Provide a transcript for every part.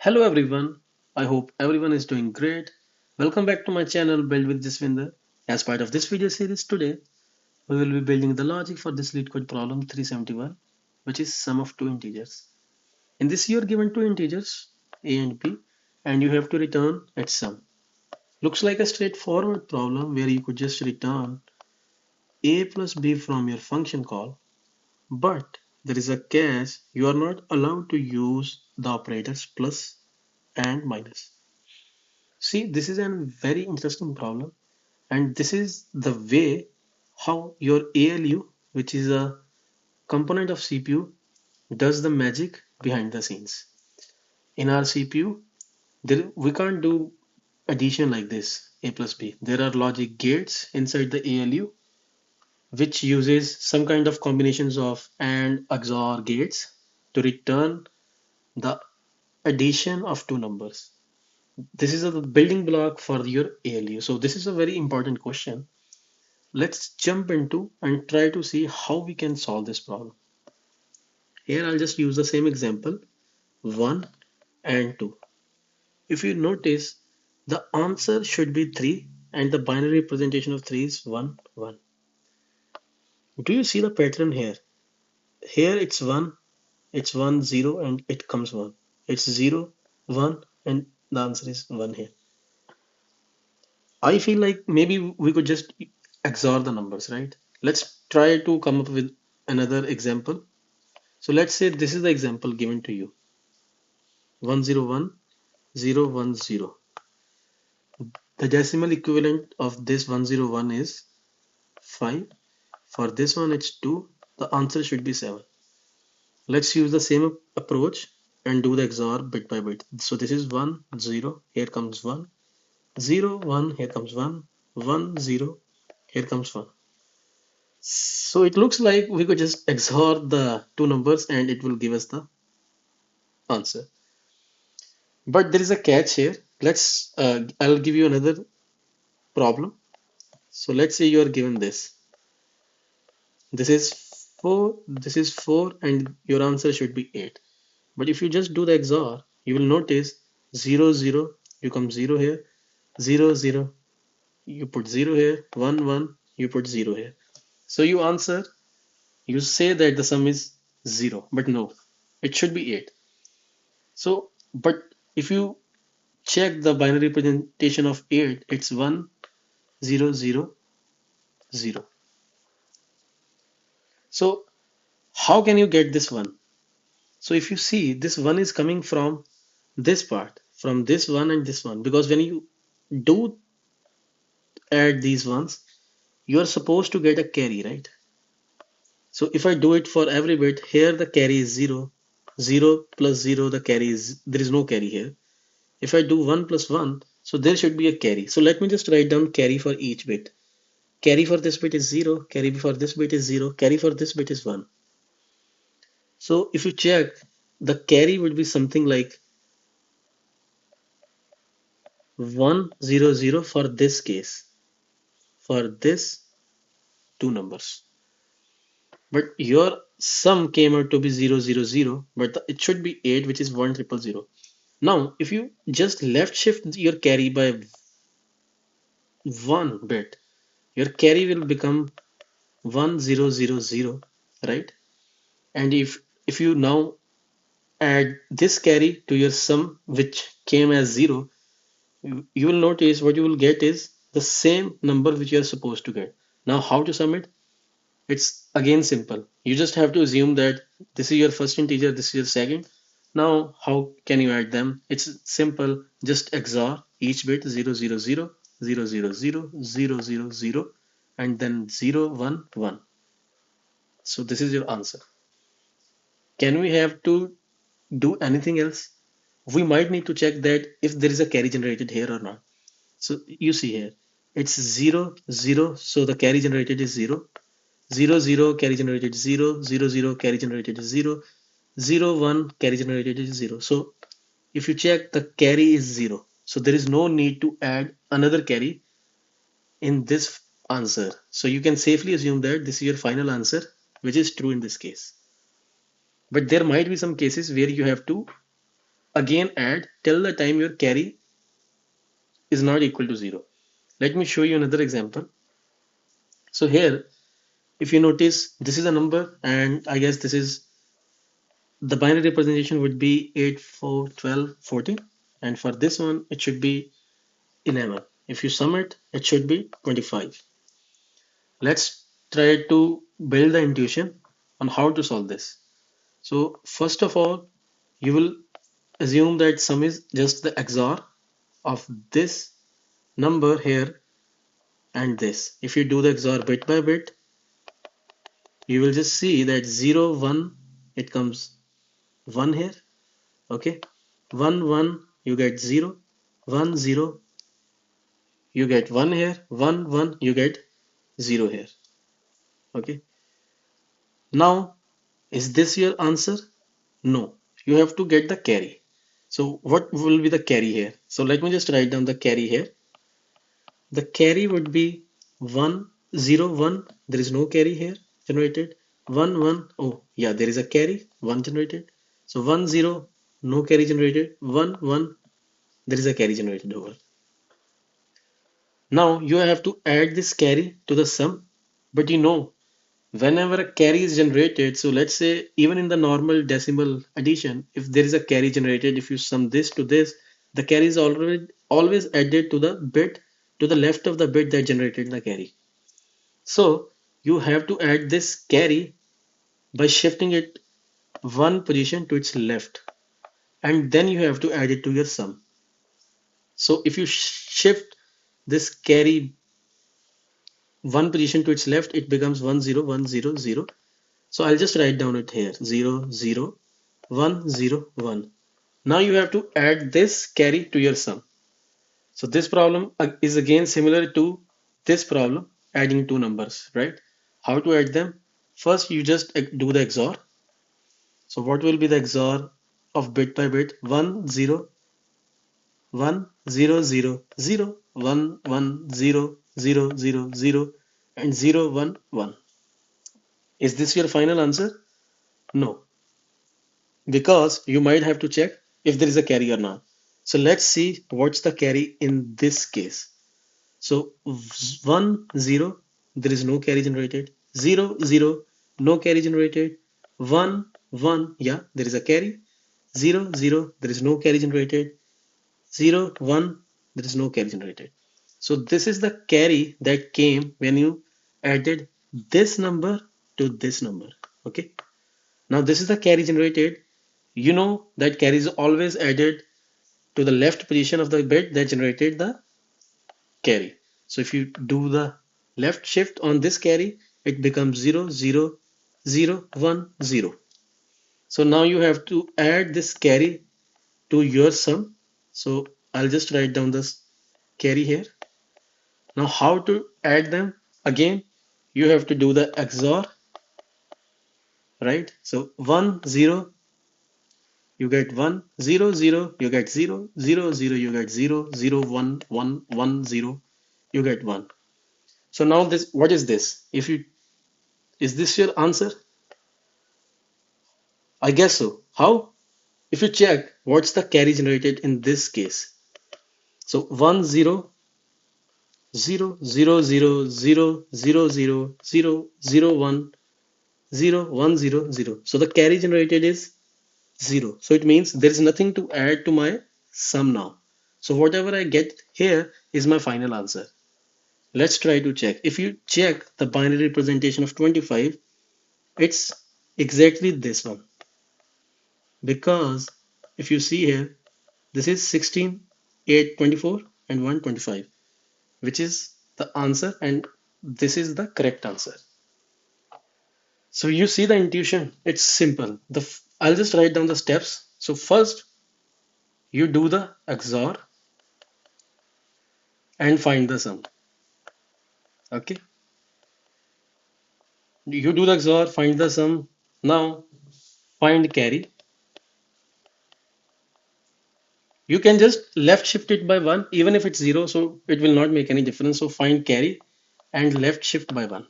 Hello everyone, I hope everyone is doing great. Welcome back to my channel Build with Jaswinder. As part of this video series today, we will be building the logic for this Leetcode problem 371, which is sum of two integers. In this you are given two integers, a and b, and you have to return its sum. Looks like a straightforward problem where you could just return a plus b from your function call, but there is a catch, you are not allowed to use the operators plus and minus. See, this is a very interesting problem, and this is the way how your ALU, which is a component of CPU, does the magic behind the scenes. In our CPU, we can't do addition like this, A plus B. There are logic gates inside the ALU, which uses some kind of combinations of AND XOR gates to return the addition of two numbers. This is a building block for your ALU. So this is a very important question. Let's jump into and try to see how we can solve this problem. Here I'll just use the same example 1 and 2. If you notice, the answer should be 3 and the binary representation of 3 is 1 1. Do you see the pattern here? Here it's 1 0 and it comes 1. It's 0 1 and the answer is 1 here. I feel like maybe we could just XOR the numbers, right? Let's try to come up with another example. So let's say this is the example given to you 101 010. The decimal equivalent of this 101 is 5. For this one, it's 2. The answer should be 7. Let's use the same approach and do the XOR bit by bit. So this is 1 0. Here comes 1 0 1. Here comes 1 1 0. Here comes 1. So it looks like we could just XOR the two numbers and it will give us the answer. But there is a catch here. I'll give you another problem. So let's say you are given this. This is 4, and your answer should be 8. But if you just do the XOR, you will notice 0, 0, you come 0 here, 0, 0, you put 0 here, 1, 1, you put 0 here. So you say that the sum is 0, but no, it should be 8. So, but if you check the binary representation of 8, it's 1, 0, 0, 0. So how can you get this one? So if you see, this one is coming from this part, from this one and this one, because when you do add these ones, you are supposed to get a carry, right? So if I do it for every bit, here the carry is 0, 0 plus 0, the carry is, there is no carry here. If I do 1 plus 1, so there should be a carry. So let me just write down carry for each bit. Carry for this bit is 0, carry for this bit is 0, carry for this bit is 1. So if you check, the carry would be something like 100 for this case, for this two numbers. But your sum came out to be 000, but it should be 8, which is 1000. Now, if you just left shift your carry by one bit, your carry will become 1000, right? And if you now add this carry to your sum, which came as 0, you will notice what you will get is the same number which you are supposed to get. Now, how to sum it? It's again simple. You just have to assume that this is your first integer, this is your second. Now, how can you add them? It's simple. Just XOR each bit 000, 000, 000, and then 0, 1, 1. So this is your answer. Can we have to do anything else? We might need to check that if there is a carry generated here or not. So you see here, it's 0, 0, so the carry generated is 0. 0, 0, carry generated 0, 0, 0, carry generated is 0, 0, 1, carry generated is 0. So if you check, the carry is 0. So there is no need to add another carry in this answer. So you can safely assume that this is your final answer, which is true in this case. But there might be some cases where you have to again add till the time your carry is not equal to 0. Let me show you another example. So here, if you notice, this is a number, and I guess this is the binary representation would be 8, 4, 12, 14, and for this one, it should be 11. If you sum it, it should be 25. Let's try to build the intuition on how to solve this. So first of all, you will assume that sum is just the XOR of this number here and this. If you do the XOR bit by bit, you will just see that 0, 1, it comes 1 here, okay? 1, 1, you get 0, 1, 0, you get 1 here, 1, 1, you get 0 here, okay? Now, is this your answer? No, you have to get the carry. So what will be the carry here? So let me just write down the carry here. The carry would be 1, 0, 1. There is no carry here generated. 1, 1. Oh, yeah, there is a carry. 1 generated. So 1, 0. No carry generated. 1, 1. There is a carry generated over. Now you have to add this carry to the sum. But you know, whenever a carry is generated, so let's say even in the normal decimal addition, if there is a carry generated, if you sum this to this, the carry is already always added to the bit to the left of the bit that generated the carry. So you have to add this carry by shifting it one position to its left, and then you have to add it to your sum. So if you shift this carry one position to its left, it becomes 1 0 1 0 0. So I'll just write down it here 0 0 1 0 1. Now you have to add this carry to your sum. So this problem is again similar to this problem, adding two numbers, right? How to add them? First, you just do the XOR. So what will be the XOR of bit by bit? 1 0 1 0 0 0 1 1 0 0 0 0 and 0 1 1. Is this your final answer? No, because you might have to check if there is a carry or not. So let's see what's the carry in this case. So 1 0, there is no carry generated. 0 0, no carry generated. 1 1, yeah, there is a carry. 0 0, there is no carry generated. 0 1, there is no carry generated. So this is the carry that came when you added this number to this number. Okay. Now this is the carry generated. You know that carry is always added to the left position of the bit that generated the carry. So if you do the left shift on this carry, it becomes 0 0 0 1 0. So now you have to add this carry to your sum. So I'll just write down this carry here. Now how to add them? Again, you have to do the XOR, right? So 1 0, you get 1, 0 0, you get 0, 0 0, you get 0, 0 1 1 1 0, you get 1. So now this, what is this? If you, is this your answer? I guess so. How? If you check what's the carry generated in this case. So 1 0 0 0 0 0 0 0 0 0 1 0 1 0 0. So the carry generated is 0. So it means there is nothing to add to my sum now. So whatever I get here is my final answer. Let's try to check. If you check the binary representation of 25, it's exactly this one. Because if you see here, this is 16, 8, 24 and 125, which is the answer, and this is the correct answer. So you see the intuition, it's simple. I'll just write down the steps. So first you do the XOR and find the sum. Okay. You do the XOR, find the sum. Now find carry. You can just left shift it by 1 even if it's 0, so it will not make any difference. So find carry and left shift by 1.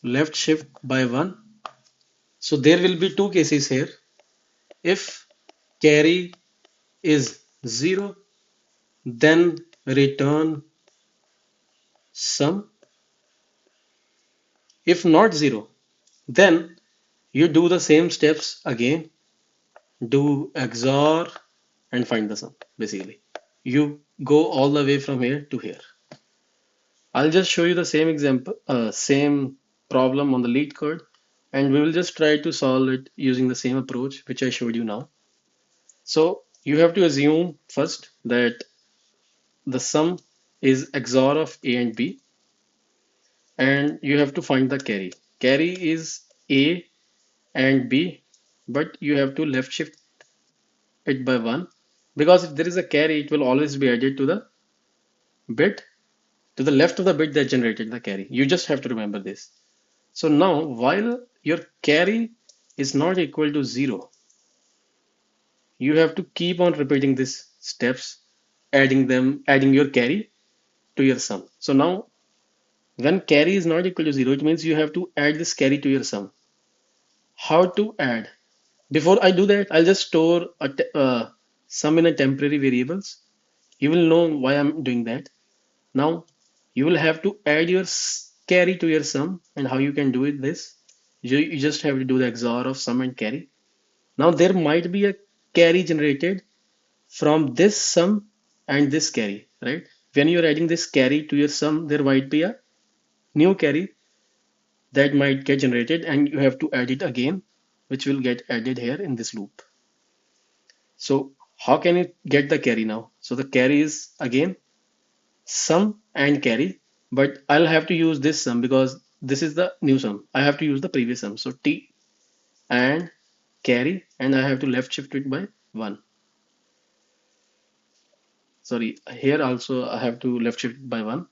Left shift by 1. So there will be two cases here. If carry is 0, then return sum. If not 0, then you do the same steps again, do XOR and find the sum. Basically, you go all the way from here to here. I'll just show you the same example, same problem on the Leetcode, and we will just try to solve it using the same approach which I showed you now. So you have to assume first that the sum is XOR of A and B, and you have to find the carry. Carry is A and B, but you have to left shift it by 1, because if there is a carry, it will always be added to the bit to the left of the bit that generated the carry. You just have to remember this. So now, while your carry is not equal to 0, you have to keep on repeating these steps, adding your carry to your sum. So now, when carry is not equal to 0, it means you have to add this carry to your sum. How to add? Before I do that, I'll just store sum in a temporary variables. You will know why I'm doing that. Now, you will have to add your carry to your sum, and how you can do it this. You just have to do the XOR of sum and carry. Now there might be a carry generated from this sum and this carry, right? When you're adding this carry to your sum, there might be a new carry that might get generated, and you have to add it again, which will get added here in this loop. So how can you get the carry now? So the carry is again sum and carry, but I'll have to use this sum because this is the new sum. I have to use the previous sum. So T and carry, and I have to left shift it by 1. Sorry, here also I have to left shift by 1.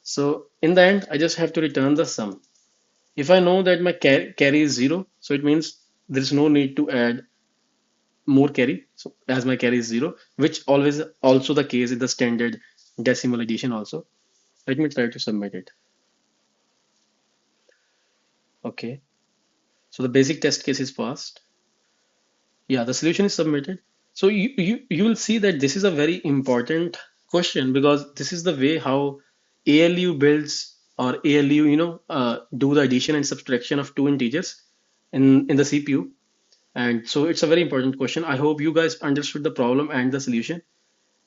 So in the end, I just have to return the sum. If I know that my carry is 0, so it means there's no need to add more carry. So as my carry is 0, which always also the case in the standard decimal addition also. Let me try to submit it. Okay. So the basic test case is passed. Yeah, the solution is submitted. So you will see that this is a very important question, because this is the way how ALU builds, or ALU, do the addition and subtraction of two integers in the CPU. And so it's a very important question. I hope you guys understood the problem and the solution.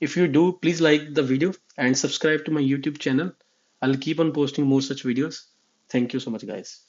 If you do, please like the video and subscribe to my YouTube channel. I'll keep on posting more such videos. Thank you so much, guys.